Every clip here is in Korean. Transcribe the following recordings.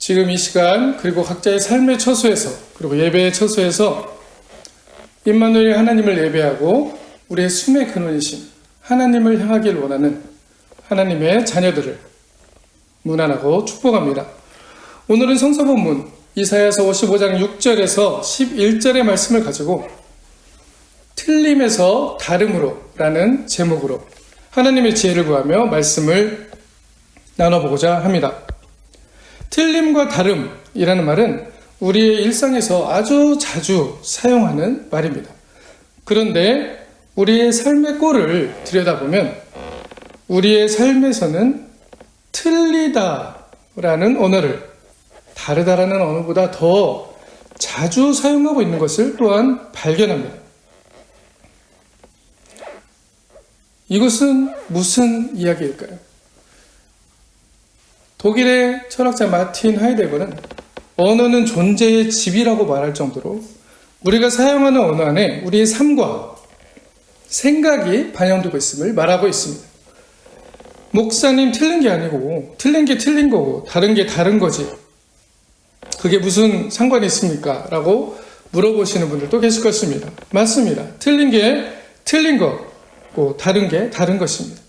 지금 이 시간 그리고 각자의 삶의 처소에서 그리고 예배의 처소에서 임마누엘 하나님을 예배하고 우리의 숨의 근원이신 하나님을 향하길 원하는 하나님의 자녀들을 문안하고 축복합니다. 오늘은 성서 본문 이사야서 55장 6절에서 11절의 말씀을 가지고 틀림에서 다름으로 라는 제목으로 하나님의 지혜를 구하며 말씀을 나눠보고자 합니다. 틀림과 다름이라는 말은 우리의 일상에서 아주 자주 사용하는 말입니다. 그런데 우리의 삶의 꼴을 들여다보면 우리의 삶에서는 틀리다라는 언어를 다르다라는 언어보다 더 자주 사용하고 있는 것을 또한 발견합니다. 이것은 무슨 이야기일까요? 독일의 철학자 마틴 하이데거는 언어는 존재의 집이라고 말할 정도로 우리가 사용하는 언어 안에 우리의 삶과 생각이 반영되고 있음을 말하고 있습니다. 목사님 틀린 게 아니고 틀린 게 틀린 거고 다른 게 다른 거지. 그게 무슨 상관이 있습니까? 라고 물어보시는 분들도 계실 것입니다. 맞습니다. 틀린 게 틀린 거고 다른 게 다른 것입니다.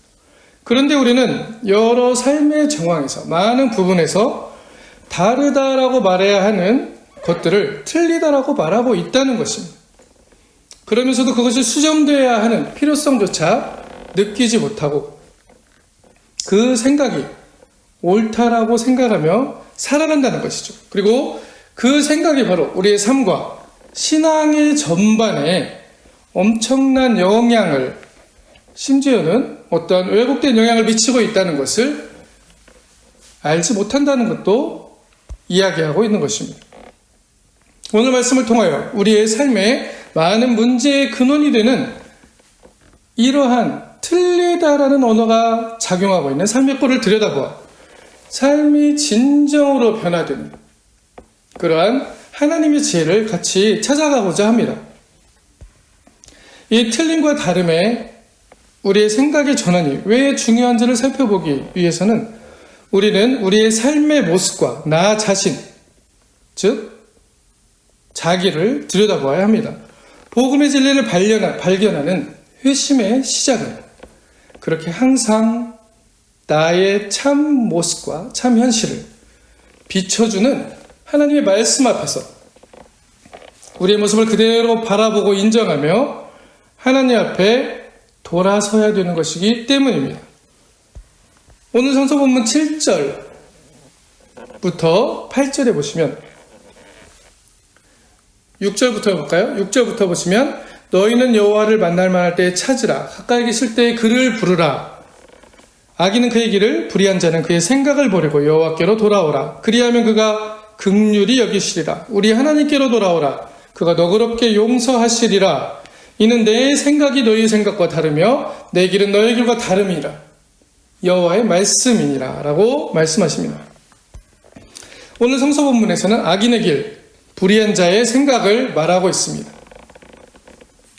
그런데 우리는 여러 삶의 정황에서 많은 부분에서 다르다라고 말해야 하는 것들을 틀리다라고 말하고 있다는 것입니다. 그러면서도 그것이 수정되어야 하는 필요성조차 느끼지 못하고 그 생각이 옳다라고 생각하며 살아간다는 것이죠. 그리고 그 생각이 바로 우리의 삶과 신앙의 전반에 엄청난 영향을 심지어는 어떠한 왜곡된 영향을 미치고 있다는 것을 알지 못한다는 것도 이야기하고 있는 것입니다. 오늘 말씀을 통하여 우리의 삶에 많은 문제의 근원이 되는 이러한 틀리다라는 언어가 작용하고 있는 삶의 꼴을 들여다보아 삶이 진정으로 변화되는 그러한 하나님의 지혜를 같이 찾아가고자 합니다. 이 틀림과 다름에 우리의 생각의 전환이 왜 중요한지를 살펴보기 위해서는 우리는 우리의 삶의 모습과 나 자신, 즉 자기를 들여다보아야 합니다. 복음의 진리를 발견하는 회심의 시작은 그렇게 항상 나의 참 모습과 참 현실을 비춰주는 하나님의 말씀 앞에서 우리의 모습을 그대로 바라보고 인정하며 하나님 앞에 돌아서야 되는 것이기 때문입니다. 오늘 성서 본문 7절부터 8절에 보시면 6절부터 볼까요? 6절부터 보시면 너희는 여호와를 만날 만할 때에 찾으라. 가까이 계실 때에 그를 부르라. 악인은 그의 길을 불의한 자는 그의 생각을 버리고 여호와께로 돌아오라. 그리하면 그가 긍휼히 여기시리라. 우리 하나님께로 돌아오라. 그가 너그럽게 용서하시리라. 이는 내 생각이 너희의 생각과 다르며 내 길은 너희의 길과 다름이라. 여호와의 말씀이니라 라고 말씀하십니다. 오늘 성서 본문에서는 악인의 길, 불의한 자의 생각을 말하고 있습니다.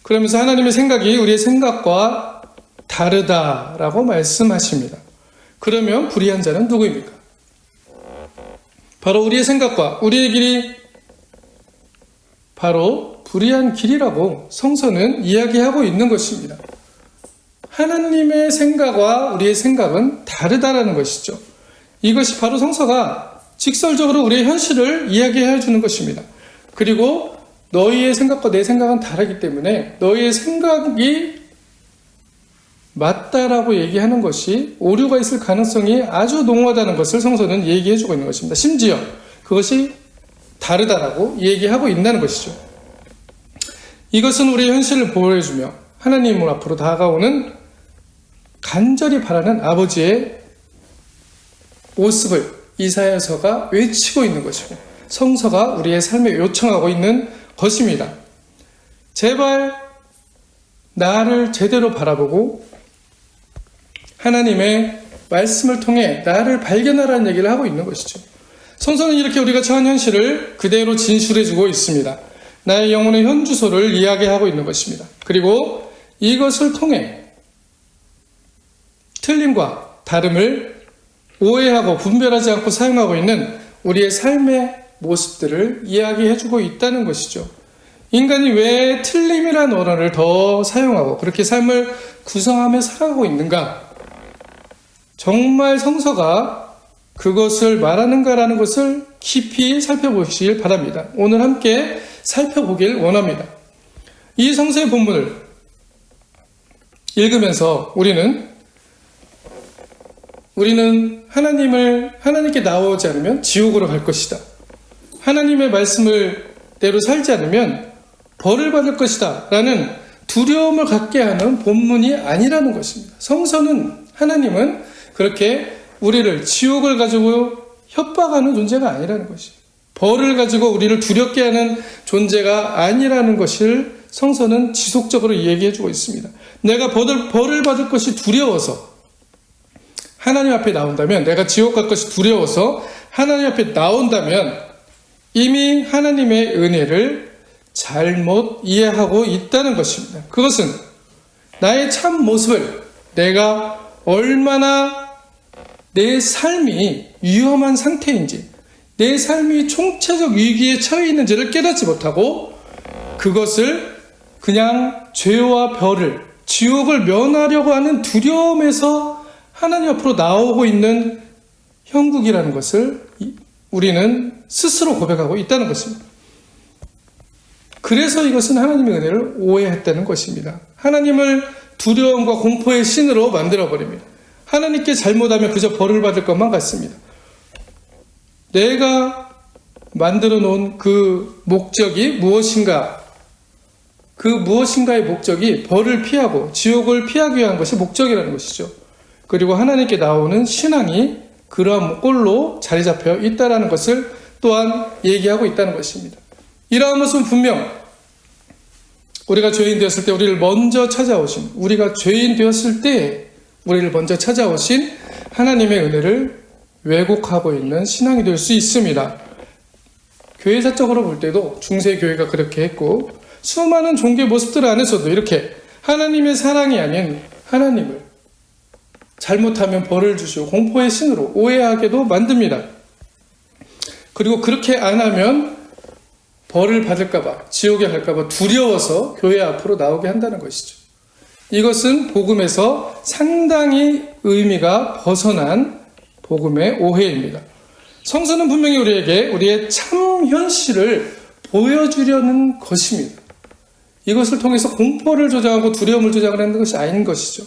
그러면서 하나님의 생각이 우리의 생각과 다르다라고 말씀하십니다. 그러면 불의한 자는 누구입니까? 바로 우리의 생각과 우리의 길이 바로 불의한 길이라고 성서는 이야기하고 있는 것입니다. 하나님의 생각과 우리의 생각은 다르다라는 것이죠. 이것이 바로 성서가 직설적으로 우리의 현실을 이야기해 주는 것입니다. 그리고 너희의 생각과 내 생각은 다르기 때문에 너희의 생각이 맞다라고 얘기하는 것이 오류가 있을 가능성이 아주 농후하다는 것을 성서는 얘기해 주고 있는 것입니다. 심지어 그것이 다르다라고 얘기하고 있다는 것이죠. 이것은 우리의 현실을 보여주며 하나님 앞으로 다가오는 간절히 바라는 아버지의 모습을 이사야서가 외치고 있는 것이고 성서가 우리의 삶에 요청하고 있는 것입니다. 제발 나를 제대로 바라보고 하나님의 말씀을 통해 나를 발견하라는 얘기를 하고 있는 것이죠. 성서는 이렇게 우리가 처한 현실을 그대로 진술해주고 있습니다. 나의 영혼의 현주소를 이야기하고 있는 것입니다. 그리고 이것을 통해 틀림과 다름을 오해하고 분별하지 않고 사용하고 있는 우리의 삶의 모습들을 이야기해주고 있다는 것이죠. 인간이 왜 틀림이라는 언어를 더 사용하고 그렇게 삶을 구성하며 살아가고 있는가? 정말 성서가 그것을 말하는가라는 것을 깊이 살펴보시길 바랍니다. 오늘 함께 살펴보길 원합니다. 이 성서의 본문을 읽으면서 우리는 하나님께 나오지 않으면 지옥으로 갈 것이다. 하나님의 말씀을 대로 살지 않으면 벌을 받을 것이다 라는 두려움을 갖게 하는 본문이 아니라는 것입니다. 성서는, 하나님은 그렇게 우리를 지옥을 가지고 협박하는 존재가 아니라는 것이에요. 벌을 가지고 우리를 두렵게 하는 존재가 아니라는 것을 성서는 지속적으로 얘기해주고 있습니다. 내가 벌을 받을 것이 두려워서 하나님 앞에 나온다면, 내가 지옥 갈 것이 두려워서 하나님 앞에 나온다면 이미 하나님의 은혜를 잘못 이해하고 있다는 것입니다. 그것은 나의 참 모습을, 내가 얼마나 내 삶이 위험한 상태인지, 내 삶이 총체적 위기에 처해 있는지를 깨닫지 못하고 그것을 그냥 죄와 벌을, 지옥을 면하려고 하는 두려움에서 하나님 앞으로 나오고 있는 형국이라는 것을 우리는 스스로 고백하고 있다는 것입니다. 그래서 이것은 하나님의 은혜를 오해했다는 것입니다. 하나님을 두려움과 공포의 신으로 만들어버립니다. 하나님께 잘못하면 그저 벌을 받을 것만 같습니다. 내가 만들어 놓은 그 목적이 무엇인가, 그 무엇인가의 목적이 벌을 피하고 지옥을 피하기 위한 것이 목적이라는 것이죠. 그리고 하나님께 나오는 신앙이 그러한 꼴로 자리 잡혀 있다는 것을 또한 얘기하고 있다는 것입니다. 이러한 것은 분명 우리가 죄인 되었을 때 우리를 먼저 찾아오신, 우리가 죄인 되었을 때 우리를 먼저 찾아오신 하나님의 은혜를 왜곡하고 있는 신앙이 될 수 있습니다. 교회사적으로 볼 때도 중세교회가 그렇게 했고, 수많은 종교 모습들 안에서도 이렇게 하나님의 사랑이 아닌 하나님을 잘못하면 벌을 주시고 공포의 신으로 오해하게도 만듭니다. 그리고 그렇게 안 하면 벌을 받을까봐, 지옥에 갈까봐 두려워서 교회 앞으로 나오게 한다는 것이죠. 이것은 복음에서 상당히 의미가 벗어난 복음의 오해입니다. 성서는 분명히 우리에게 우리의 참 현실을 보여주려는 것입니다. 이것을 통해서 공포를 조장하고 두려움을 조장하는 것이 아닌 것이죠.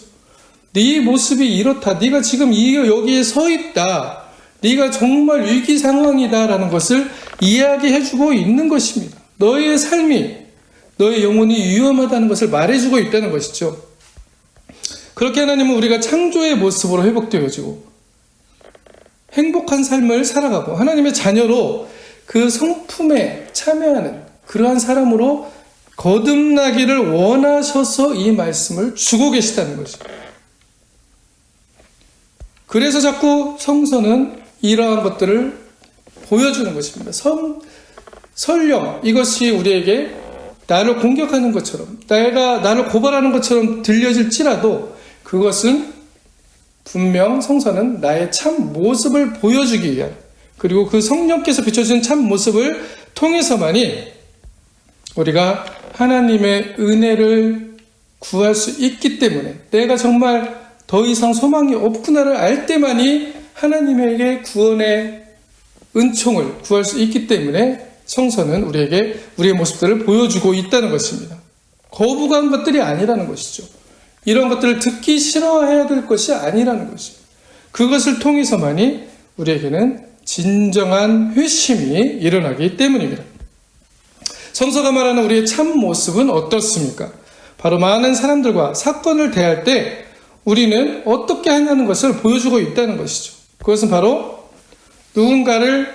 네 모습이 이렇다, 네가 지금 여기에 서 있다, 네가 정말 위기 상황이다 라는 것을 이야기해주고 있는 것입니다. 너의 삶이, 너의 영혼이 위험하다는 것을 말해주고 있다는 것이죠. 그렇게 하나님은 우리가 창조의 모습으로 회복되어지고 행복한 삶을 살아가고 하나님의 자녀로 그 성품에 참여하는 그러한 사람으로 거듭나기를 원하셔서 이 말씀을 주고 계시다는 것입니다. 그래서 자꾸 성서는 이러한 것들을 보여주는 것입니다. 설령 이것이 우리에게 나를 공격하는 것처럼, 나를 고발하는 것처럼 들려질지라도 그것은 분명 성서는 나의 참 모습을 보여주기 위한, 그리고 그 성령께서 비춰주신 참 모습을 통해서만이 우리가 하나님의 은혜를 구할 수 있기 때문에, 내가 정말 더 이상 소망이 없구나를 알 때만이 하나님에게 구원의 은총을 구할 수 있기 때문에 성서는 우리에게 우리의 모습들을 보여주고 있다는 것입니다. 거부감 것들이 아니라는 것이죠. 이런 것들을 듣기 싫어해야 될 것이 아니라는 것입니다. 그것을 통해서만이 우리에게는 진정한 회심이 일어나기 때문입니다. 성서가 말하는 우리의 참 모습은 어떻습니까? 바로 많은 사람들과 사건을 대할 때 우리는 어떻게 하냐는 것을 보여주고 있다는 것이죠. 그것은 바로 누군가를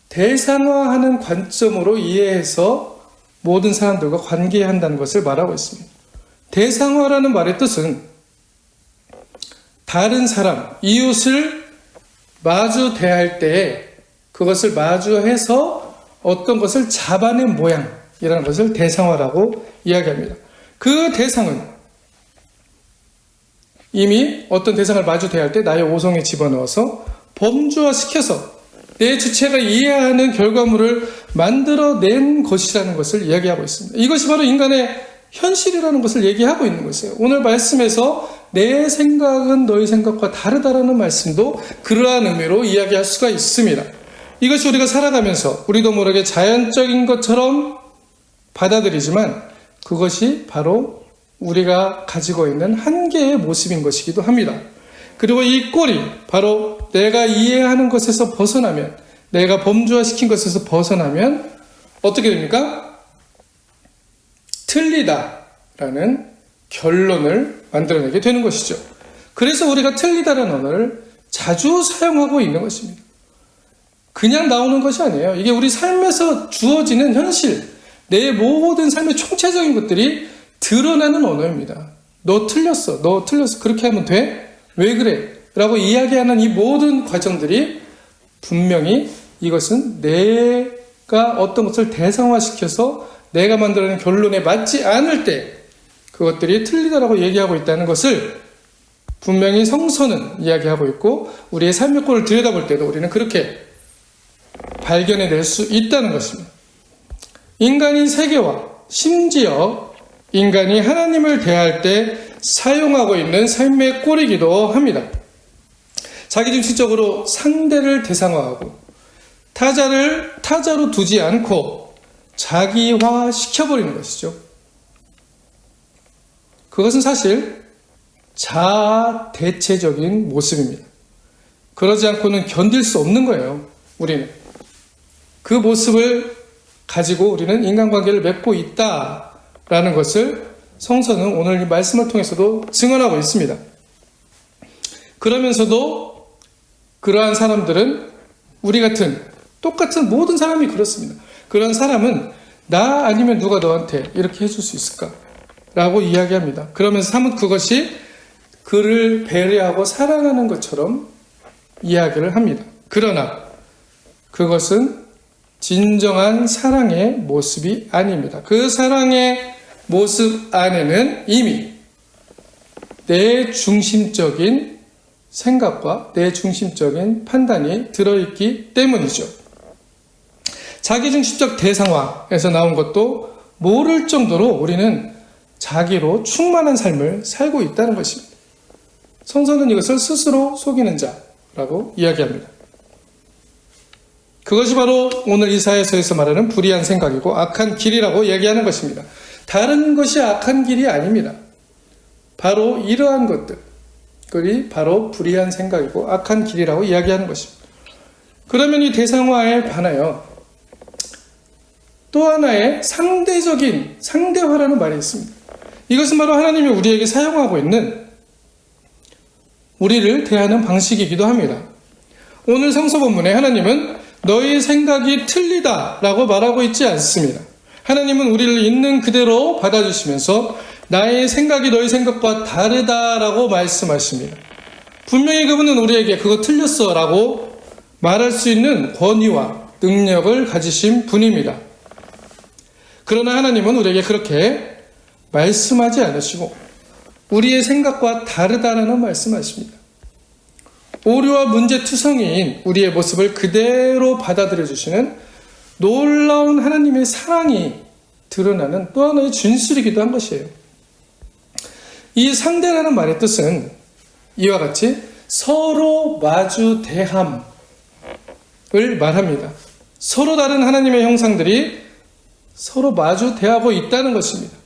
대상화하는 관점으로 이해해서 모든 사람들과 관계한다는 것을 말하고 있습니다. 대상화라는 말의 뜻은 다른 사람, 이웃을 마주 대할 때에 그것을 마주해서 어떤 것을 잡아낸 모양이라는 것을 대상화라고 이야기합니다. 그 대상은 이미 어떤 대상을 마주 대할 때 나의 오성에 집어넣어서 범주화시켜서 내 주체가 이해하는 결과물을 만들어낸 것이라는 것을 이야기하고 있습니다. 이것이 바로 인간의 현실이라는 것을 얘기하고 있는 것이에요. 오늘 말씀에서 내 생각은 너희 생각과 다르다라는 말씀도 그러한 의미로 이야기할 수가 있습니다. 이것이 우리가 살아가면서 우리도 모르게 자연적인 것처럼 받아들이지만 그것이 바로 우리가 가지고 있는 한계의 모습인 것이기도 합니다. 그리고 이 꼴이 바로 내가 이해하는 것에서 벗어나면, 내가 범주화시킨 것에서 벗어나면 어떻게 됩니까? 틀리다라는 결론을 만들어내게 되는 것이죠. 그래서 우리가 틀리다라는 언어를 자주 사용하고 있는 것입니다. 그냥 나오는 것이 아니에요. 이게 우리 삶에서 주어지는 현실, 내 모든 삶의 총체적인 것들이 드러나는 언어입니다. 너 틀렸어. 너 틀렸어. 그렇게 하면 돼? 왜 그래? 라고 이야기하는 이 모든 과정들이 분명히 이것은 내가 어떤 것을 대상화시켜서 내가 만들어낸 결론에 맞지 않을 때 그것들이 틀리다라고 얘기하고 있다는 것을 분명히 성서는 이야기하고 있고 우리의 삶의 꼴을 들여다볼 때도 우리는 그렇게 발견해낼 수 있다는 것입니다. 인간이 세계와 심지어 인간이 하나님을 대할 때 사용하고 있는 삶의 꼴이기도 합니다. 자기중심적으로 상대를 대상화하고 타자로 두지 않고 자기화 시켜버리는 것이죠. 그것은 사실 자아대체적인 모습입니다. 그러지 않고는 견딜 수 없는 거예요. 우리는 그 모습을 가지고 우리는 인간관계를 맺고 있다라는 것을 성서는 오늘 이 말씀을 통해서도 증언하고 있습니다. 그러면서도 그러한 사람들은 우리 같은 똑같은 모든 사람이 그렇습니다. 그런 사람은 나 아니면 누가 너한테 이렇게 해줄 수 있을까? 라고 이야기합니다. 그러면서 사뭇 그것이 그를 배려하고 사랑하는 것처럼 이야기를 합니다. 그러나 그것은 진정한 사랑의 모습이 아닙니다. 그 사랑의 모습 안에는 이미 내 중심적인 생각과 내 중심적인 판단이 들어있기 때문이죠. 자기중심적 대상화에서 나온 것도 모를 정도로 우리는 자기로 충만한 삶을 살고 있다는 것입니다. 성서는 이것을 스스로 속이는 자라고 이야기합니다. 그것이 바로 오늘 이사야서에서 말하는 불의한 생각이고 악한 길이라고 얘기하는 것입니다. 다른 것이 악한 길이 아닙니다. 바로 이러한 것들이 바로 불의한 생각이고 악한 길이라고 이야기하는 것입니다. 그러면 이 대상화에 반하여 또 하나의 상대화라는 말이 있습니다. 이것은 바로 하나님이 우리에게 사용하고 있는 우리를 대하는 방식이기도 합니다. 오늘 성서 본문에 하나님은 너희 생각이 틀리다 라고 말하고 있지 않습니다. 하나님은 우리를 있는 그대로 받아주시면서 나의 생각이 너희 생각과 다르다라고 말씀하십니다. 분명히 그분은 우리에게 그거 틀렸어 라고 말할 수 있는 권위와 능력을 가지신 분입니다. 그러나 하나님은 우리에게 그렇게 말씀하지 않으시고 우리의 생각과 다르다라는 말씀하십니다. 오류와 문제투성이인 우리의 모습을 그대로 받아들여 주시는 놀라운 하나님의 사랑이 드러나는 또 하나의 진술이기도 한 것이에요. 이 상대라는 말의 뜻은 이와 같이 서로 마주 대함을 말합니다. 서로 다른 하나님의 형상들이 서로 마주 대하고 있다는 것입니다.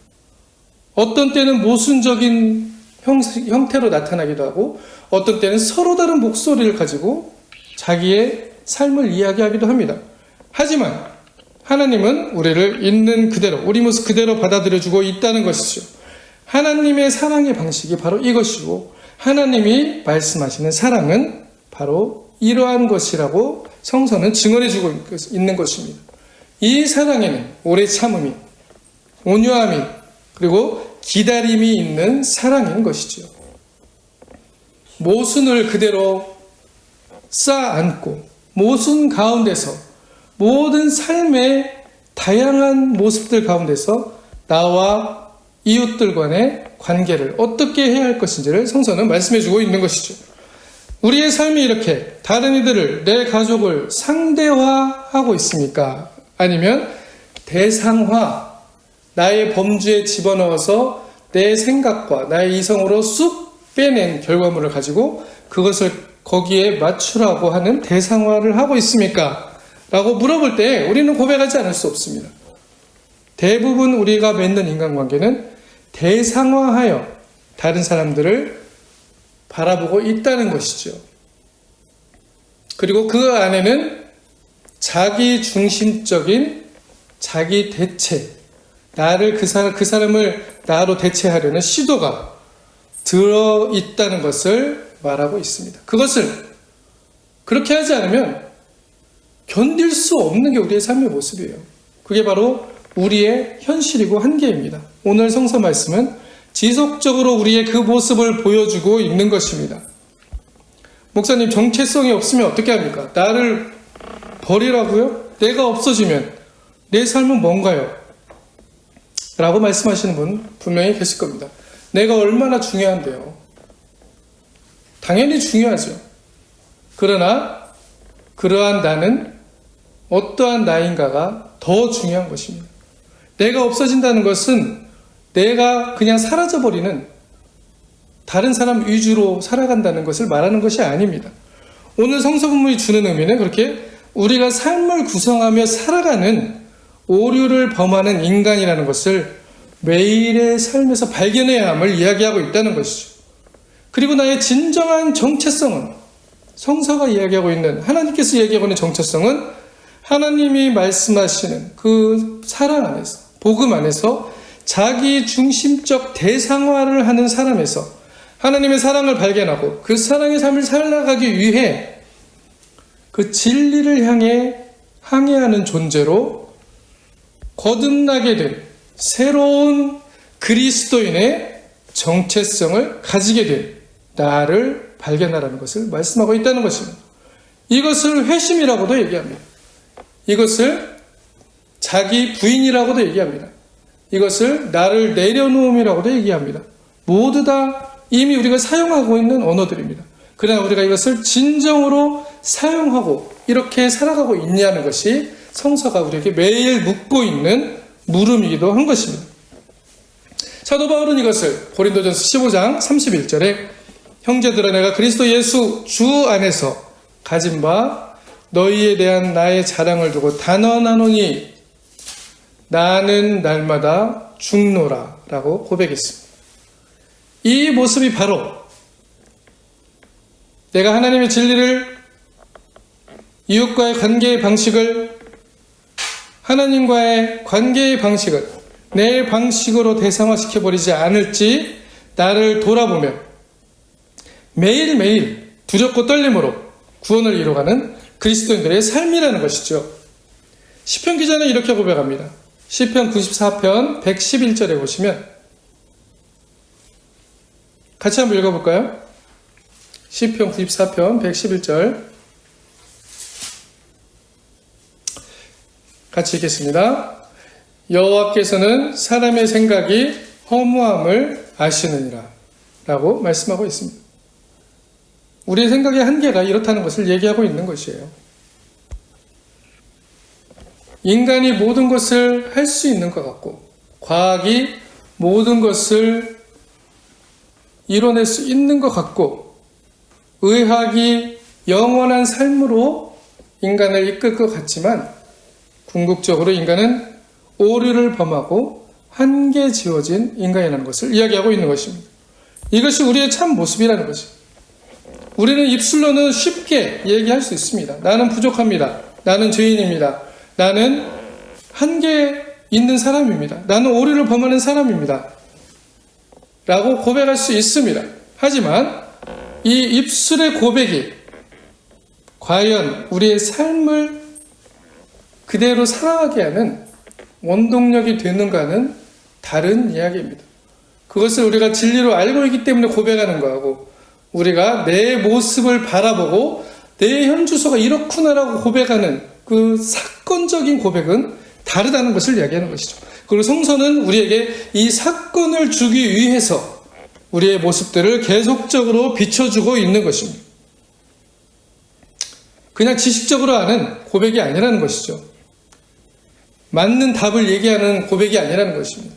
어떤 때는 모순적인 형태로 나타나기도 하고 어떤 때는 서로 다른 목소리를 가지고 자기의 삶을 이야기하기도 합니다. 하지만 하나님은 우리를 있는 그대로 우리 모습 그대로 받아들여주고 있다는 것이죠. 하나님의 사랑의 방식이 바로 이것이고 하나님이 말씀하시는 사랑은 바로 이러한 것이라고 성서는 증언해주고 있는 것입니다. 이 사랑에는 오래 참음이, 온유함이 그리고 기다림이 있는 사랑인 것이죠. 모순을 그대로 쌓아안고 모순 가운데서 모든 삶의 다양한 모습들 가운데서 나와 이웃들 간의 관계를 어떻게 해야 할 것인지를 성서는 말씀해주고 있는 것이죠. 우리의 삶이 이렇게 다른 이들을, 내 가족을 상대화하고 있습니까? 아니면 대상화, 나의 범주에 집어넣어서 내 생각과 나의 이성으로 쑥 빼낸 결과물을 가지고 그것을 거기에 맞추라고 하는 대상화를 하고 있습니까? 라고 물어볼 때 우리는 고백하지 않을 수 없습니다. 대부분 우리가 맺는 인간관계는 대상화하여 다른 사람들을 바라보고 있다는 것이죠. 그리고 그 안에는 자기 중심적인 자기 대체, 나를 그 사람을 나로 대체하려는 시도가 들어있다는 것을 말하고 있습니다. 그것을 그렇게 하지 않으면 견딜 수 없는 게 우리의 삶의 모습이에요. 그게 바로 우리의 현실이고 한계입니다. 오늘 성서 말씀은 지속적으로 우리의 그 모습을 보여주고 있는 것입니다. 목사님, 정체성이 없으면 어떻게 합니까? 나를 버리라고요? 내가 없어지면 내 삶은 뭔가요? 라고 말씀하시는 분 분명히 계실 겁니다. 내가 얼마나 중요한데요? 당연히 중요하죠. 그러나 그러한 나는 어떠한 나인가가 더 중요한 것입니다. 내가 없어진다는 것은 내가 그냥 사라져버리는 다른 사람 위주로 살아간다는 것을 말하는 것이 아닙니다. 오늘 성서본문이 주는 의미는 그렇게 우리가 삶을 구성하며 살아가는 오류를 범하는 인간이라는 것을 매일의 삶에서 발견해야 함을 이야기하고 있다는 것이죠. 그리고 나의 진정한 정체성은 성서가 이야기하고 있는, 하나님께서 이야기하고 있는 정체성은 하나님이 말씀하시는 그 사랑 안에서, 복음 안에서 자기 중심적 대상화를 하는 사람에서 하나님의 사랑을 발견하고 그 사랑의 삶을 살아가기 위해 그 진리를 향해 항해하는 존재로 거듭나게 된 새로운 그리스도인의 정체성을 가지게 된 나를 발견하라는 것을 말씀하고 있다는 것입니다. 이것을 회심이라고도 얘기합니다. 이것을 자기 부인이라고도 얘기합니다. 이것을 나를 내려놓음이라고도 얘기합니다. 모두 다 이미 우리가 사용하고 있는 언어들입니다. 그러나 우리가 이것을 진정으로 사용하고 이렇게 살아가고 있냐는 것이 성서가 우리에게 매일 묻고 있는 물음이기도 한 것입니다. 사도 바울은 이것을 고린도전서 15장 31절에 형제들아, 내가 그리스도 예수 주 안에서 가진 바 너희에 대한 나의 자랑을 두고 단언하노니 나는 날마다 죽노라 라고 고백했습니다. 이 모습이 바로 내가 하나님의 진리를, 이웃과의 관계의 방식을, 하나님과의 관계의 방식을 내 방식으로 대상화시켜버리지 않을지 나를 돌아보며 매일매일 두렵고 떨림으로 구원을 이뤄가는 그리스도인들의 삶이라는 것이죠. 시편 기자는 이렇게 고백합니다. 시편 94편 111절에 보시면 같이 한번 읽어볼까요? 시편 94편 111절 같이 읽겠습니다. 여호와께서는 사람의 생각이 허무함을 아시느니라 라고 말씀하고 있습니다. 우리의 생각의 한계가 이렇다는 것을 얘기하고 있는 것이에요. 인간이 모든 것을 할 수 있는 것 같고 과학이 모든 것을 이뤄낼 수 있는 것 같고 의학이 영원한 삶으로 인간을 이끌 것 같지만 궁극적으로 인간은 오류를 범하고 한계 지어진 인간이라는 것을 이야기하고 있는 것입니다. 이것이 우리의 참 모습이라는 것입니다. 우리는 입술로는 쉽게 얘기할 수 있습니다. 나는 부족합니다. 나는 죄인입니다. 나는 한계 있는 사람입니다. 나는 오류를 범하는 사람입니다. 라고 고백할 수 있습니다. 하지만 이 입술의 고백이 과연 우리의 삶을 그대로 살아가게 하는 원동력이 되는가는 다른 이야기입니다. 그것을 우리가 진리로 알고 있기 때문에 고백하는 거하고 우리가 내 모습을 바라보고 내 현주소가 이렇구나라고 고백하는 그 사건적인 고백은 다르다는 것을 이야기하는 것이죠. 그리고 성서는 우리에게 이 사건을 주기 위해서 우리의 모습들을 계속적으로 비춰주고 있는 것입니다. 그냥 지식적으로 아는 고백이 아니라는 것이죠. 맞는 답을 얘기하는 고백이 아니라는 것입니다.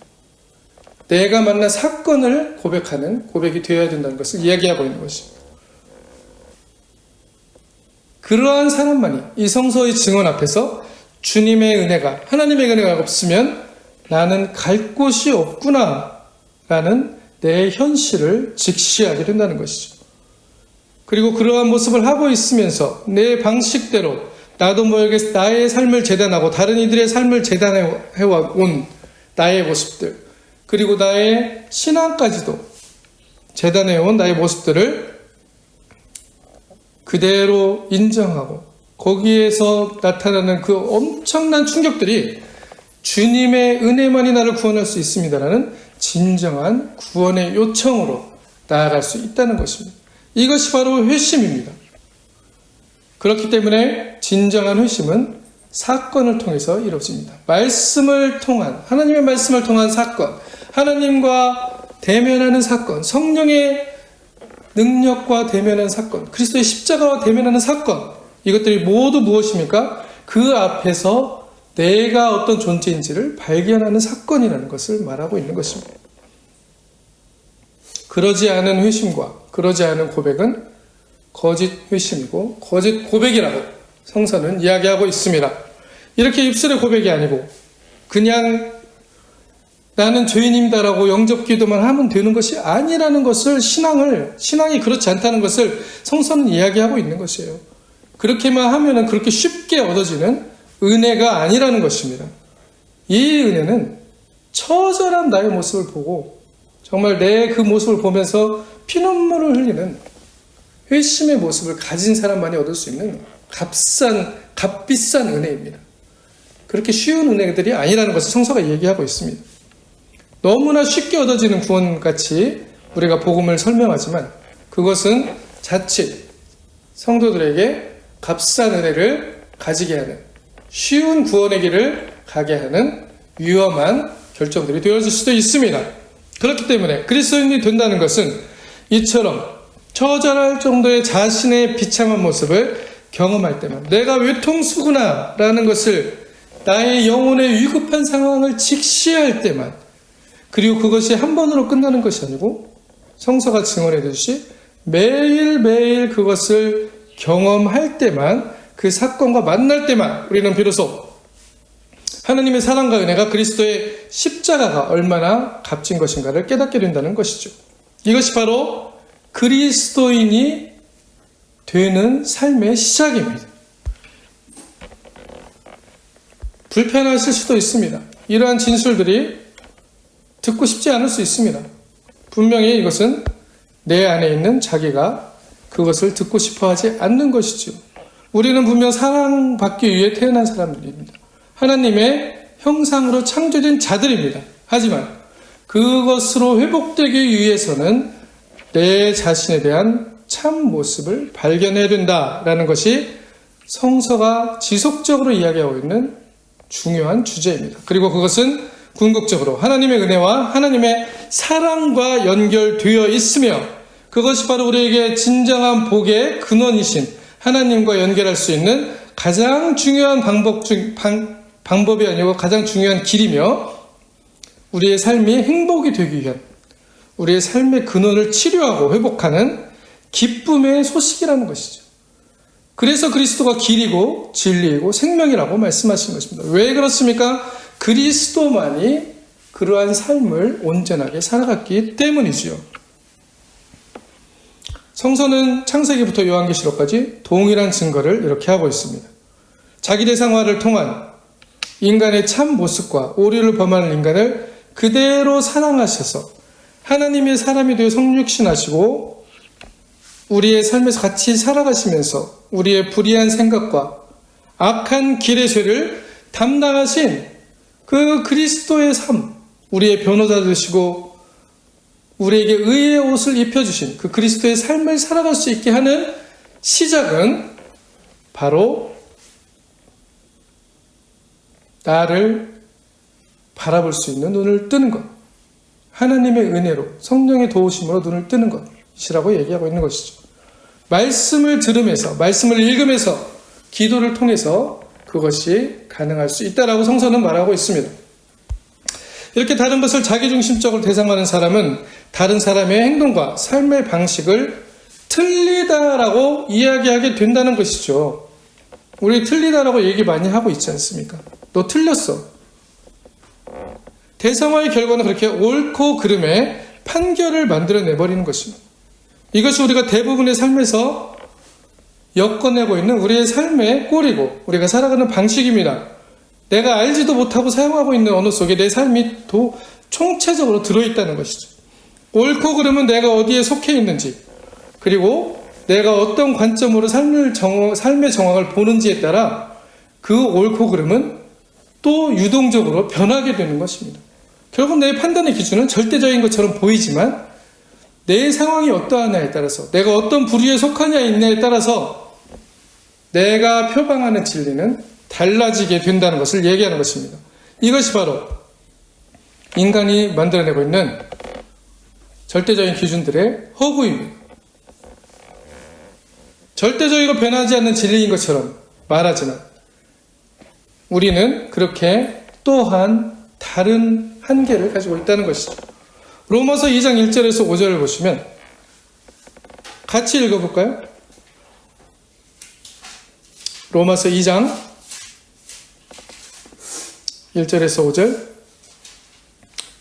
내가 만난 사건을 고백하는 고백이 되어야 된다는 것을 이야기하고 있는 것입니다. 그러한 사람만이 이 성서의 증언 앞에서 주님의 은혜가, 하나님의 은혜가 없으면 나는 갈 곳이 없구나 라는 내 현실을 직시하게 된다는 것이죠. 그리고 그러한 모습을 하고 있으면서 내 방식대로 나도 모르게 나의 삶을 재단하고 다른 이들의 삶을 재단해온 나의 모습들, 그리고 나의 신앙까지도 재단해온 나의 모습들을 그대로 인정하고 거기에서 나타나는 그 엄청난 충격들이 주님의 은혜만이 나를 구원할 수 있습니다라는 진정한 구원의 요청으로 나아갈 수 있다는 것입니다. 이것이 바로 회심입니다. 그렇기 때문에 진정한 회심은 사건을 통해서 이루어집니다. 말씀을 통한, 하나님의 말씀을 통한 사건, 하나님과 대면하는 사건, 성령의 능력과 대면하는 사건, 그리스도의 십자가와 대면하는 사건, 이것들이 모두 무엇입니까? 그 앞에서 내가 어떤 존재인지를 발견하는 사건이라는 것을 말하고 있는 것입니다. 그러지 않은 회심과 그러지 않은 고백은 거짓 회심이고 거짓 고백이라고 성서는 이야기하고 있습니다. 이렇게 입술의 고백이 아니고 그냥 나는 죄인입니다라고 영접 기도만 하면 되는 것이 아니라는 것을 신앙이 그렇지 않다는 것을 성서는 이야기하고 있는 것이에요. 그렇게만 하면은 그렇게 쉽게 얻어지는 은혜가 아니라는 것입니다. 이 은혜는 처절한 나의 모습을 보고 정말 내 그 모습을 보면서 피눈물을 흘리는 회심의 모습을 가진 사람만이 얻을 수 있는 값비싼 은혜입니다. 그렇게 쉬운 은혜들이 아니라는 것을 성서가 얘기하고 있습니다. 너무나 쉽게 얻어지는 구원같이 우리가 복음을 설명하지만 그것은 자칫 성도들에게 값싼 은혜를 가지게 하는, 쉬운 구원의 길을 가게 하는 위험한 결정들이 되어질 수도 있습니다. 그렇기 때문에 그리스도인이 된다는 것은 이처럼 처절할 정도의 자신의 비참한 모습을 경험할 때만, 내가 외통수구나 라는 것을, 나의 영혼의 위급한 상황을 직시할 때만, 그리고 그것이 한 번으로 끝나는 것이 아니고 성서가 증언해 주듯이 매일매일 그것을 경험할 때만, 그 사건과 만날 때만 우리는 비로소 하나님의 사랑과 은혜가, 그리스도의 십자가가 얼마나 값진 것인가를 깨닫게 된다는 것이죠. 이것이 바로 그리스도인이 되는 삶의 시작입니다. 불편하실 수도 있습니다. 이러한 진술들이 듣고 싶지 않을 수 있습니다. 분명히 이것은 내 안에 있는 자기가 그것을 듣고 싶어 하지 않는 것이죠. 우리는 분명 사랑받기 위해 태어난 사람들입니다. 하나님의 형상으로 창조된 자들입니다. 하지만 그것으로 회복되기 위해서는 내 자신에 대한 참 모습을 발견해야 된다라는 것이 성서가 지속적으로 이야기하고 있는 중요한 주제입니다. 그리고 그것은 궁극적으로 하나님의 은혜와 하나님의 사랑과 연결되어 있으며, 그것이 바로 우리에게 진정한 복의 근원이신 하나님과 연결할 수 있는 가장 중요한 방법이 아니고 가장 중요한 길이며, 우리의 삶이 행복이 되기 위한, 우리의 삶의 근원을 치료하고 회복하는 기쁨의 소식이라는 것이죠. 그래서 그리스도가 길이고 진리이고 생명이라고 말씀하신 것입니다. 왜 그렇습니까? 그리스도만이 그러한 삶을 온전하게 살아갔기 때문이지요. 성서는 창세기부터 요한계시록까지 동일한 증거를 이렇게 하고 있습니다. 자기 대상화를 통한 인간의 참 모습과 오류를 범하는 인간을 그대로 사랑하셔서 하나님의 사람이 되어 성육신하시고 우리의 삶에서 같이 살아가시면서 우리의 불의한 생각과 악한 길의 죄를 담당하신 그 그리스도의 삶, 우리의 변호사 되시고 우리에게 의의 옷을 입혀주신 그 그리스도의 삶을 살아갈 수 있게 하는 시작은 바로 나를 바라볼 수 있는 눈을 뜨는 것, 하나님의 은혜로 성령의 도우심으로 눈을 뜨는 것이라고 얘기하고 있는 것이죠. 말씀을 들으면서, 말씀을 읽으면서 기도를 통해서 그것이 가능할 수 있다라고 성서는 말하고 있습니다. 이렇게 다른 것을 자기중심적으로 대상하는 사람은 다른 사람의 행동과 삶의 방식을 틀리다라고 이야기하게 된다는 것이죠. 우리 틀리다라고 얘기 많이 하고 있지 않습니까? 너 틀렸어. 대상화의 결과는 그렇게 옳고 그름의 판결을 만들어내버리는 것입니다. 이것이 우리가 대부분의 삶에서 엮어내고 있는 우리의 삶의 꼴이고 우리가 살아가는 방식입니다. 내가 알지도 못하고 사용하고 있는 언어 속에 내 삶이 또 총체적으로 들어있다는 것이죠. 옳고 그름은 내가 어디에 속해 있는지, 그리고 내가 어떤 관점으로 삶의 정황을 보는지에 따라 그 옳고 그름은 또 유동적으로 변하게 되는 것입니다. 결국 내 판단의 기준은 절대적인 것처럼 보이지만 내 상황이 어떠하냐에 따라서, 내가 어떤 부류에 속하냐 있냐에 따라서 내가 표방하는 진리는 달라지게 된다는 것을 얘기하는 것입니다. 이것이 바로 인간이 만들어내고 있는 절대적인 기준들의 허구입니다. 절대적이고 변하지 않는 진리인 것처럼 말하지만 우리는 그렇게 또한 다른 한계를 가지고 있다는 것이죠. 로마서 2장 1절에서 5절을 보시면 같이 읽어볼까요? 로마서 2장 1절에서 5절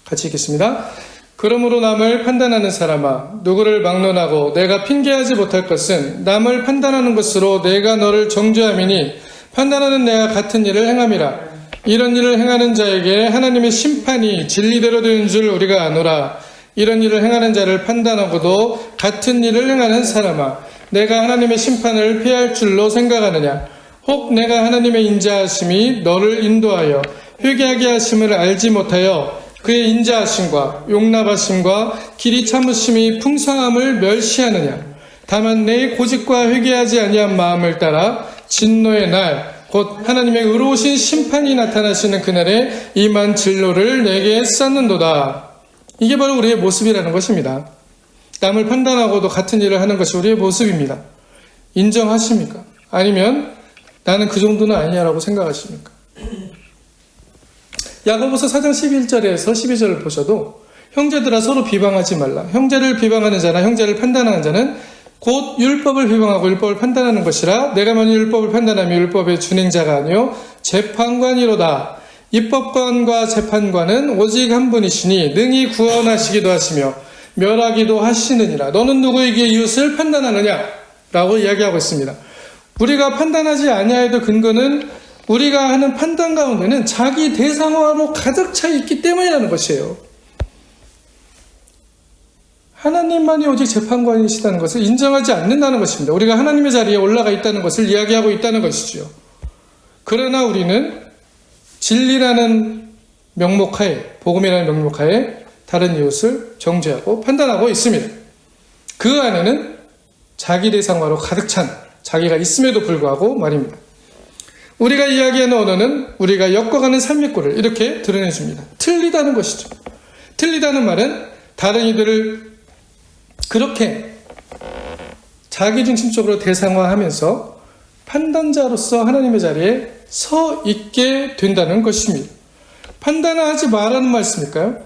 같이 읽겠습니다. 그러므로 남을 판단하는 사람아, 누구를 막론하고 내가 핑계하지 못할 것은 남을 판단하는 것으로 내가 너를 정죄함이니 판단하는 내가 같은 일을 행함이라. 이런 일을 행하는 자에게 하나님의 심판이 진리대로 되는 줄 우리가 아노라. 이런 일을 행하는 자를 판단하고도 같은 일을 행하는 사람아, 내가 하나님의 심판을 피할 줄로 생각하느냐? 혹 내가 하나님의 인자하심이 너를 인도하여 회개하게 하심을 알지 못하여 그의 인자하심과 용납하심과 길이 참으심이 풍성함을 멸시하느냐? 다만 내 고집과 회개하지 아니한 마음을 따라 진노의 날 곧 하나님의 의로우신 심판이 나타나시는 그날에 임한 진로를 내게 쌓는도다. 이게 바로 우리의 모습이라는 것입니다. 남을 판단하고도 같은 일을 하는 것이 우리의 모습입니다. 인정하십니까? 아니면 나는 그 정도는 아니야라고 생각하십니까? 야고보서 4장 11절에서 12절을 보셔도 형제들아 서로 비방하지 말라. 형제를 비방하는 자나 형제를 판단하는 자는 곧 율법을 비방하고 율법을 판단하는 것이라. 내가 만일 율법을 판단하며 율법의 준행자가 아니요 재판관이로다. 입법관과 재판관은 오직 한 분이시니 능히 구원하시기도 하시며 멸하기도 하시느니라. 너는 누구에게 이웃을 판단하느냐? 라고 이야기하고 있습니다. 우리가 판단하지 아니하여도 근거는 우리가 하는 판단 가운데는 자기 대상화로 가득 차 있기 때문이라는 것이에요. 하나님만이 오직 재판관이시다는 것을 인정하지 않는다는 것입니다. 우리가 하나님의 자리에 올라가 있다는 것을 이야기하고 있다는 것이죠. 그러나 우리는 진리라는 명목하에, 복음이라는 명목하에 다른 이웃을 정죄하고 판단하고 있습니다. 그 안에는 자기 대상화로 가득 찬 자기가 있음에도 불구하고 말입니다. 우리가 이야기하는 언어는 우리가 엮어가는 삶의 꼴을 이렇게 드러내줍니다. 틀리다는 것이죠. 틀리다는 말은 다른 이들을 그렇게 자기중심적으로 대상화하면서 판단자로서 하나님의 자리에 서 있게 된다는 것입니다. 판단하지 말라는 말씀일까요?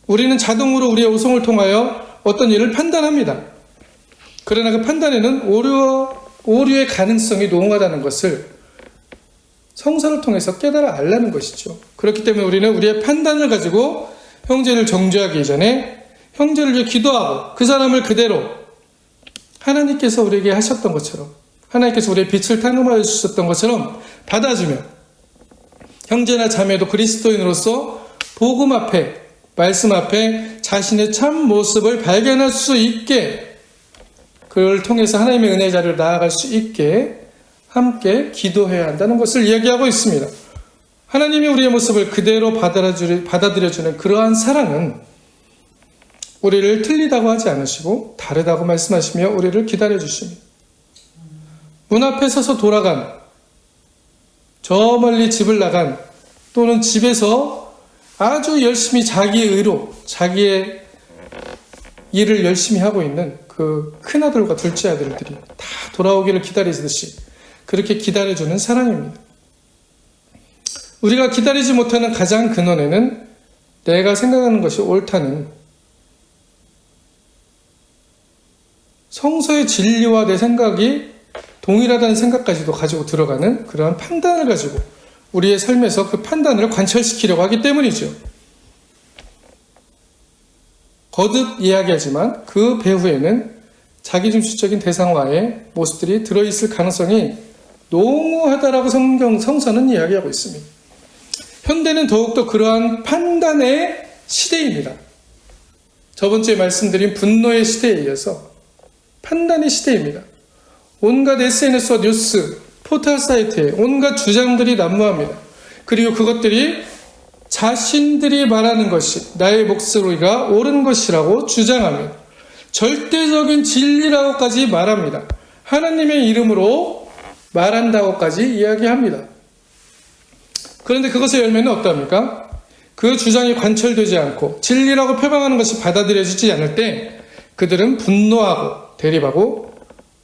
우리는 자동으로 우리의 오성을 통하여 어떤 일을 판단합니다. 그러나 그 판단에는 오류의 가능성이 농후하다는 것을 성서를 통해서 깨달아 알라는 것이죠. 그렇기 때문에 우리는 우리의 판단을 가지고 형제를 정죄하기 전에 형제를 위해 기도하고 그 사람을 그대로 하나님께서 우리에게 하셨던 것처럼, 하나님께서 우리의 빛을 탕금하여 주셨던 것처럼 받아주며 형제나 자매도 그리스도인으로서 복음 앞에, 말씀 앞에 자신의 참 모습을 발견할 수 있게, 그걸 통해서 하나님의 은혜의 자리로 나아갈 수 있게 함께 기도해야 한다는 것을 이야기하고 있습니다. 하나님이 우리의 모습을 그대로 받아들여주는 그러한 사랑은 우리를 틀리다고 하지 않으시고 다르다고 말씀하시며 우리를 기다려주십니다. 문 앞에 서서 돌아간, 저 멀리 집을 나간, 또는 집에서 아주 열심히 자기의 의로 자기의 일을 열심히 하고 있는 그 큰아들과 둘째 아들들이 다 돌아오기를 기다리듯이 그렇게 기다려주는 사랑입니다. 우리가 기다리지 못하는 가장 근원에는 내가 생각하는 것이 옳다는 성서의 진리와 내 생각이 동일하다는 생각까지도 가지고 들어가는 그러한 판단을 가지고 우리의 삶에서 그 판단을 관철시키려고 하기 때문이죠. 거듭 이야기하지만 그 배후에는 자기중심적인 대상화의 모습들이 들어있을 가능성이 농후하다라고 성서는 이야기하고 있습니다. 현대는 더욱더 그러한 판단의 시대입니다. 저번 주에 말씀드린 분노의 시대에 이어서 판단의 시대입니다. 온갖 SNS와 뉴스, 포털 사이트에 온갖 주장들이 난무합니다. 그리고 그것들이 자신들이 말하는 것이 나의 목소리가 옳은 것이라고 주장합니다. 절대적인 진리라고까지 말합니다. 하나님의 이름으로 말한다고까지 이야기합니다. 그런데 그것의 열매는 어떠합니까? 그 주장이 관철되지 않고 진리라고 표방하는 것이 받아들여지지 않을 때 그들은 분노하고 대립하고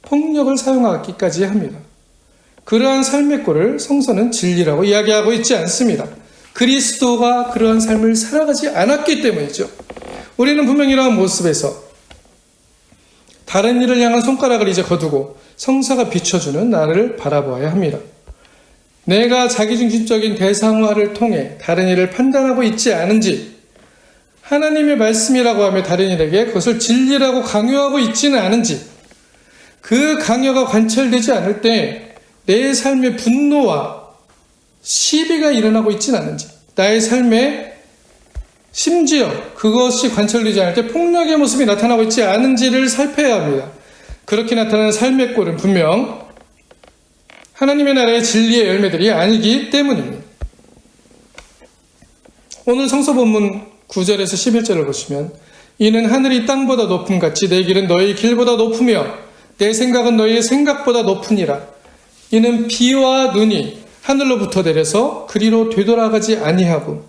폭력을 사용하기까지 합니다. 그러한 삶의 꼴을 성서는 진리라고 이야기하고 있지 않습니다. 그리스도가 그러한 삶을 살아가지 않았기 때문이죠. 우리는 분명히 이러한 모습에서 다른 일을 향한 손가락을 이제 거두고 성서가 비춰주는 나를 바라보아야 합니다. 내가 자기중심적인 대상화를 통해 다른 일을 판단하고 있지 않은지, 하나님의 말씀이라고 하며 다른 일에게 그것을 진리라고 강요하고 있지는 않은지, 그 강요가 관철되지 않을 때 내 삶의 분노와 시비가 일어나고 있지는 않은지, 나의 삶에 심지어 그것이 관철되지 않을 때 폭력의 모습이 나타나고 있지 않은지를 살펴야 합니다. 그렇게 나타나는 삶의 꼴은 분명 하나님의 나라의 진리의 열매들이 아니기 때문입니다. 오늘 성서 본문 9절에서 11절을 보시면 이는 하늘이 땅보다 높음 같이 내 길은 너희 길보다 높으며 내 생각은 너희의 생각보다 높으니라. 이는 비와 눈이 하늘로부터 내려서 그리로 되돌아가지 아니하고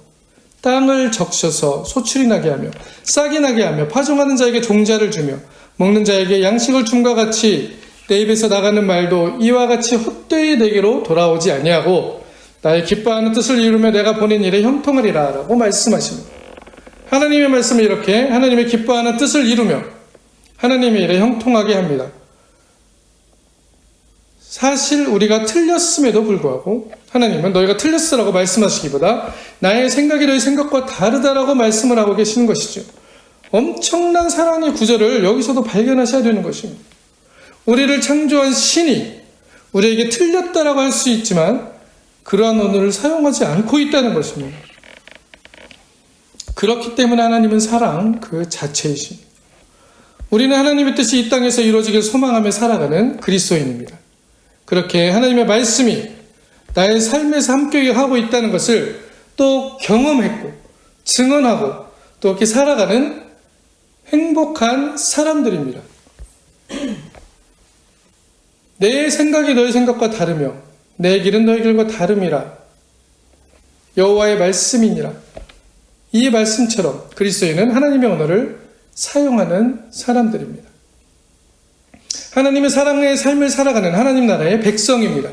땅을 적셔서 소출이 나게 하며 싹이 나게 하며 파종하는 자에게 종자를 주며 먹는 자에게 양식을 줌과 같이 내 입에서 나가는 말도 이와 같이 헛되이 내게로 돌아오지 아니하고 나의 기뻐하는 뜻을 이루며 내가 보낸 일에 형통하리라 라고 말씀하십니다. 하나님의 말씀은 이렇게 하나님의 기뻐하는 뜻을 이루며 하나님의 일에 형통하게 합니다. 사실 우리가 틀렸음에도 불구하고 하나님은 너희가 틀렸으라고 말씀하시기보다 나의 생각이 너희 생각과 다르다라고 말씀을 하고 계시는 것이죠. 엄청난 사랑의 구절을 여기서도 발견하셔야 되는 것입니다. 우리를 창조한 신이 우리에게 틀렸다라고 할 수 있지만 그러한 언어를 사용하지 않고 있다는 것입니다. 그렇기 때문에 하나님은 사랑 그 자체이십니다. 우리는 하나님의 뜻이 이 땅에서 이루어지길 소망하며 살아가는 그리스도인입니다. 그렇게 하나님의 말씀이 나의 삶에서 함께 하고 있다는 것을 또 경험했고 증언하고 또 이렇게 살아가는 행복한 사람들입니다. 내 생각이 너희 생각과 다르며 내 길은 너희 길과 다름이라. 여호와의 말씀이니라. 이 말씀처럼 그리스도인은 하나님의 언어를 사용하는 사람들입니다. 하나님의 사랑의 삶을 살아가는 하나님 나라의 백성입니다.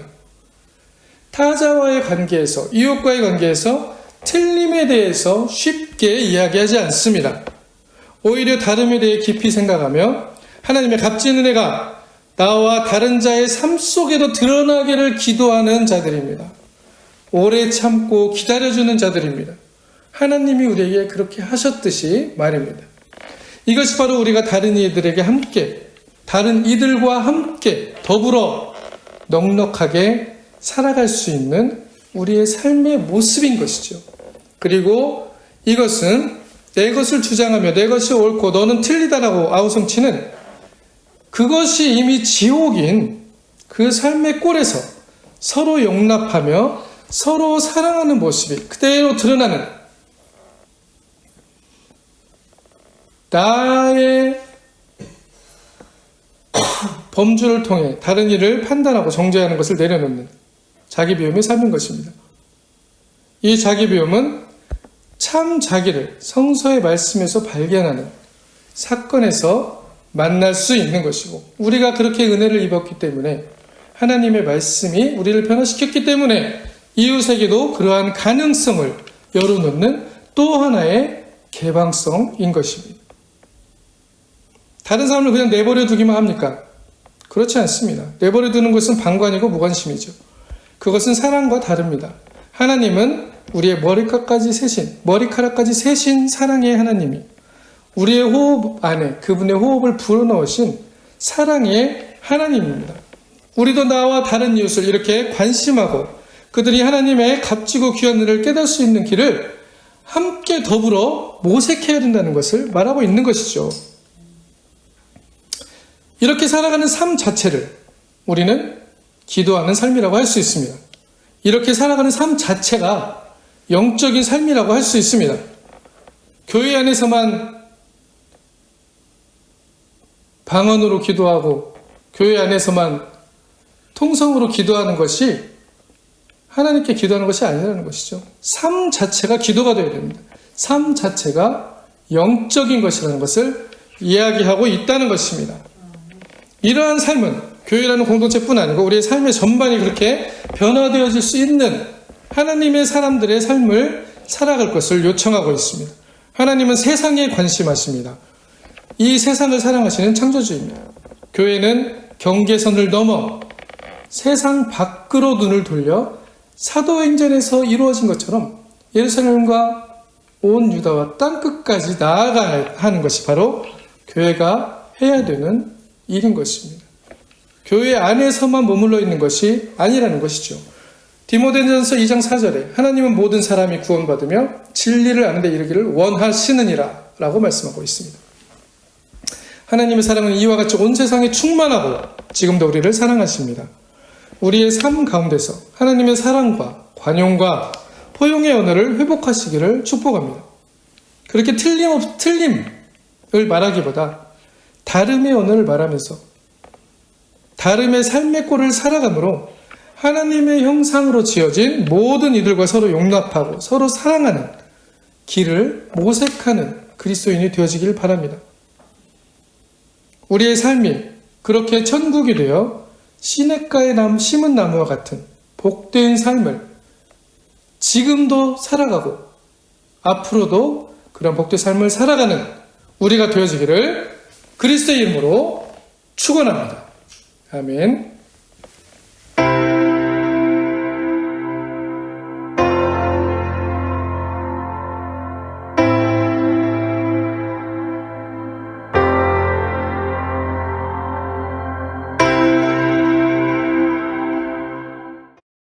타자와의 관계에서, 이웃과의 관계에서 틀림에 대해서 쉽게 이야기하지 않습니다. 오히려 다름에 대해 깊이 생각하며 하나님의 값진 은혜가 나와 다른 자의 삶 속에도 드러나기를 기도하는 자들입니다. 오래 참고 기다려주는 자들입니다. 하나님이 우리에게 그렇게 하셨듯이 말입니다. 이것이 바로 우리가 다른 이들에게 함께, 다른 이들과 함께 더불어 넉넉하게 살아갈 수 있는 우리의 삶의 모습인 것이죠. 그리고 이것은 내 것을 주장하며 내 것이 옳고 너는 틀리다라고 아우성치는 그것이 이미 지옥인 그 삶의 꼴에서 서로 용납하며 서로 사랑하는 모습이 그대로 드러나는 나의 범주를 통해 다른 일을 판단하고 정죄하는 것을 내려놓는 자기 비움의 삶인 것입니다. 이 자기 비움은 참 자기를 성서의 말씀에서 발견하는 사건에서 만날 수 있는 것이고 우리가 그렇게 은혜를 입었기 때문에 하나님의 말씀이 우리를 변화시켰기 때문에 이웃에게도 그러한 가능성을 열어놓는 또 하나의 개방성인 것입니다. 다른 사람을 그냥 내버려 두기만 합니까? 그렇지 않습니다. 내버려 두는 것은 방관이고 무관심이죠. 그것은 사랑과 다릅니다. 하나님은 우리의 머리카락까지 세신 사랑의 하나님이 우리의 호흡 안에 그분의 호흡을 불어넣으신 사랑의 하나님입니다. 우리도 나와 다른 이웃을 이렇게 관심하고 그들이 하나님의 값지고 귀한 은혜를 깨달을 수 있는 길을 함께 더불어 모색해야 된다는 것을 말하고 있는 것이죠. 이렇게 살아가는 삶 자체를 우리는 기도하는 삶이라고 할 수 있습니다. 이렇게 살아가는 삶 자체가 영적인 삶이라고 할 수 있습니다. 교회 안에서만 방언으로 기도하고 교회 안에서만 통성으로 기도하는 것이 하나님께 기도하는 것이 아니라는 것이죠. 삶 자체가 기도가 되어야 됩니다. 삶 자체가 영적인 것이라는 것을 이야기하고 있다는 것입니다. 이러한 삶은 교회라는 공동체뿐 아니고 우리의 삶의 전반이 그렇게 변화되어질 수 있는 하나님의 사람들의 삶을 살아갈 것을 요청하고 있습니다. 하나님은 세상에 관심하십니다. 이 세상을 사랑하시는 창조주입니다. 교회는 경계선을 넘어 세상 밖으로 눈을 돌려 사도행전에서 이루어진 것처럼 예루살렘과 온 유다와 땅끝까지 나아가야 하는 것이 바로 교회가 해야 되는 일인 것입니다. 교회 안에서만 머물러 있는 것이 아니라는 것이죠. 디모데전서 2장 4절에 하나님은 모든 사람이 구원받으며 진리를 아는 데 이르기를 원하시느니라 라고 말씀하고 있습니다. 하나님의 사랑은 이와 같이 온 세상에 충만하고 지금도 우리를 사랑하십니다. 우리의 삶 가운데서 하나님의 사랑과 관용과 포용의 언어를 회복하시기를 축복합니다. 그렇게 틀림을 말하기보다 다름의 언어를 말하면서 다름의 삶의 꼴을 살아감으로 하나님의 형상으로 지어진 모든 이들과 서로 용납하고 서로 사랑하는 길을 모색하는 그리스도인이 되어지길 바랍니다. 우리의 삶이 그렇게 천국이 되어 시냇가에 심은 나무와 같은 복된 삶을 지금도 살아가고 앞으로도 그런 복된 삶을 살아가는 우리가 되어지기를 그리스도의 이름으로 축원합니다. 아멘.